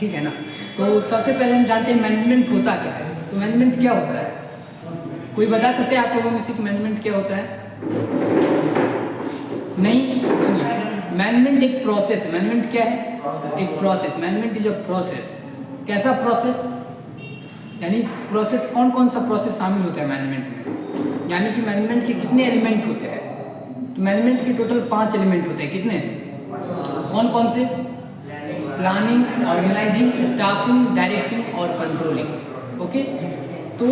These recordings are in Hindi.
ठीक है ना। तो सबसे पहले हम जानते हैं मैनेजमेंट होता क्या है। तो मैनेजमेंट क्या होता है, कोई बता सकते हैं आप लोगों में से कि मैनेजमेंट क्या होता है? नहीं, सुनिए, मैनेजमेंट एक प्रोसेस है। मैनेजमेंट क्या है? एक process. Management is a process. कैसा प्रोसेस? यानी प्रोसेस, कौन कौन सा प्रोसेस शामिल होता है मैनेजमेंट में? यानी कि मैनेजमेंट के कितने एलिमेंट होते हैं? तो मैनेजमेंट के टोटल 5 एलिमेंट होते हैं। कितने? कौन कौन से? प्लानिंग, ऑर्गेनाइजिंग, स्टाफिंग, डायरेक्टिंग और कंट्रोलिंग। ओके, तो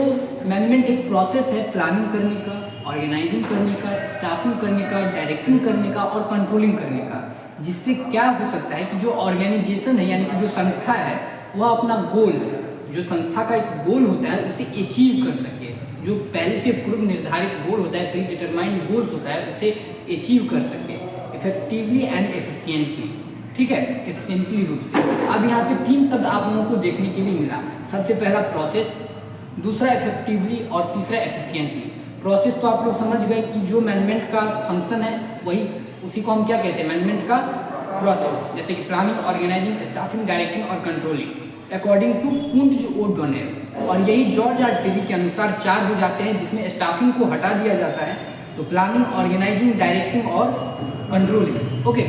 मैनेजमेंट एक प्रोसेस है प्लानिंग करने का, ऑर्गेनाइजिंग करने का, स्टाफिंग करने का, डायरेक्टिंग करने का और कंट्रोलिंग करने का। जिससे क्या हो सकता है कि जो ऑर्गेनाइजेशन है यानी कि जो संस्था है वह अपना गोल्स, जो संस्था का एक गोल होता है उसे अचीव कर सके। जो पहले से पूर्व निर्धारित गोल होता है, प्री डिटरमाइंड गोल्स होता है, उसे अचीव कर सके इफेक्टिवली एंड एफिशिएंटली। ठीक है, एफिशिएंटली रूप से। अब यहाँ पे 3 शब्द आप लोगों को देखने के लिए मिला। सबसे पहला प्रोसेस, दूसरा इफेक्टिवली और तीसरा एफिशिएंटली। प्रोसेस तो आप लोग समझ गए कि जो मैनेजमेंट का फंक्शन है वही, उसी को हम क्या कहते हैं? मैनेजमेंट का प्रोसेस। जैसे कि प्लानिंग, ऑर्गेनाइजिंग, स्टाफिंग, डायरेक्टिंग और controlling according to Koontz O'Donnell. और यही जॉर्ज आर टेरी के अनुसार 4 हो जाते हैं, जिसमें स्टाफिंग को हटा दिया जाता है। तो प्लानिंग, ऑर्गेनाइजिंग, डायरेक्टिंग और कंट्रोलिंग। ओके,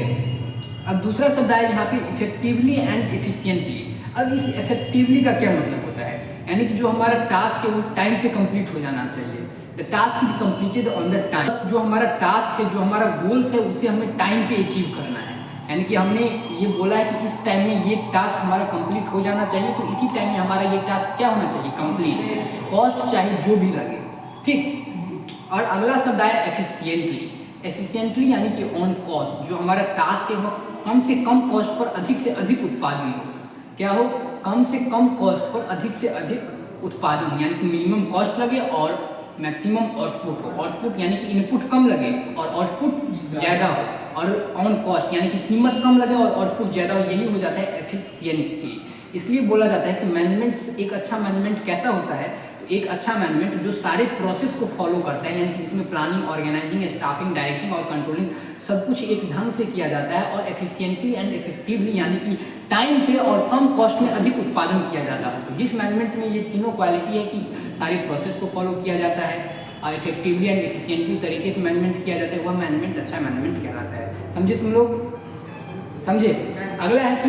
अब दूसरा शब्द आया यहाँ पे इफेक्टिवली एंड एफिशिएंटली। अब इस इफेक्टिवली का क्या मतलब होता है? यानी कि जो हमारा टास्क है वो टाइम पे कंप्लीट हो जाना चाहिए। The task is completed on the time. जो हमारा टास्क है, जो हमारा गोल्स है, उसे हमें टाइम पे अचीव करना है। यानी कि हमने ये बोला है कि इस टाइम में ये टास्क हमारा कंप्लीट हो जाना चाहिए, तो इसी टाइम में हमारा ये टास्क क्या होना चाहिए? कंप्लीट, कॉस्ट चाहे जो भी लगे। ठीक। और अगला शब्द आया एफिशिएंटली। एफिशिएंटली यानी कि ऑन कॉस्ट। जो हमारा टास्क है वो कम से कम कॉस्ट पर अधिक से अधिक उत्पादन हो। क्या हो? कम से कम कॉस्ट पर अधिक से अधिक उत्पादन, यानी कि मिनिमम कॉस्ट लगे और मैक्सिमम आउटपुट हो। आउटपुट यानी कि इनपुट कम लगे और आउटपुट ज़्यादा हो, और ऑन कॉस्ट यानी कि कीमत कम लगे और आउटपुट ज़्यादा हो। यही हो जाता है एफिशिएंटली। इसलिए बोला जाता है कि मैनेजमेंट, एक अच्छा मैनेजमेंट कैसा होता है? तो एक अच्छा मैनेजमेंट जो सारे प्रोसेस को फॉलो करता है, यानी कि जिसमें प्लानिंग, ऑर्गेनाइजिंग, स्टाफिंग, डायरेक्टिंग और कंट्रोलिंग सब कुछ एक ढंग से किया जाता है, और एफिशिएंटली एंड इफेक्टिवली यानी कि टाइम पे और कम कॉस्ट में अधिक उत्पादन किया जाता है। तो जिस मैनेजमेंट में ये तीनों क्वालिटी है कि सारे प्रोसेस को फॉलो किया जाता है और इफेक्टिवली एंड एफिशिएंटली तरीके से मैनेजमेंट किया जाता है, वह मैनेजमेंट अच्छा मैनेजमेंट कहलाता है। समझे तुम लोग? समझे? अगला है कि